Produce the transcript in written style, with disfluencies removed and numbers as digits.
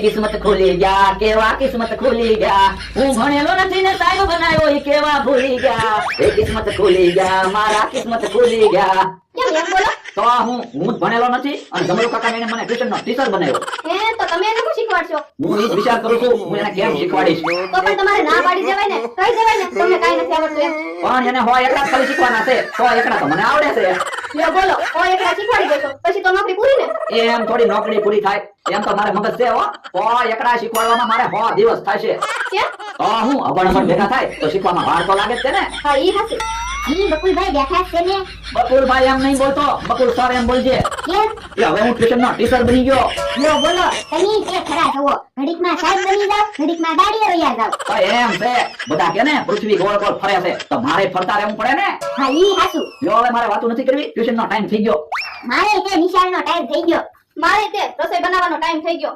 કિસ્મત ખુલી ગયા, કેવા કિસ્મત ખુલી ગયા, હું ભણેલો નથી ને સાહેબ બનાવ્યો ઈ કેવા ભૂલી ગયા, એ કિસ્મત ખુલી ગયા, મારા કિસ્મત ખુલી ગયા. કેમ એમ બોલો? તો હું જ ભણેલો નથી અને જમરૂ કાકા એને મને ટ્યુશન નો ટીચર બનાવ્યો. તો તમે એને શું શીખવાડશો? હું ઈ જ વિચાર કરું છું હું એને કેમ શીખવાડીશ. તો પણ તમારે ના પાડી દેવાય ને, કહી દેવાય ને તમને કાઈ નથી આવડતું એમ. પણ એને હોય એકડા ખાલી શીખવાના છે, તો એકડા તો મને આવડે છે. લ્યો બોલો, કોઈ એકલા શીખવાડી દેશો પછી તો નોકરી પૂરી ને. એમ થોડી નોકરી પૂરી થાય, એમ તો મારે મગજ છે હો. કોઈ એકડા શીખવાડવામાં મારે 100 દિવસ થશે. કેમ? હું અભણ ભેગા થાય તો શીખવામાં વાર તો લાગે જ છે ને. હા ઈ હાચું. ઈ બકુલભાઈ બેઠા છે ને. બકુલભાઈ એમ નહીં બોલતો, બકુલ સર એમ બોલજે. કેમ? કે હવે હું ટ્યુશન નો ટીચર બની ગયો. લ્યો બોલો, તમે કે ખરા જવો, ઘડીકમાં સાહેબ બની જાવ, ઘડીકમાં દાડીએ વયા જાવ. તો એમ છે, બધા કે ને પૃથ્વી ગોળ ગોળ ફરે છે તો મારે ફરતા રહેવું પડે ને. હા ઈ હાચું. લ્યો હવે મારે વાતો નથી કરવી, ટ્યુશન નો ટાઈમ થઈ ગયો. મારે તે નિશાળનો ટાઈમ થઈ ગયો. મારે તે રસોઈ બનાવવાનો ટાઈમ થઈ ગયો.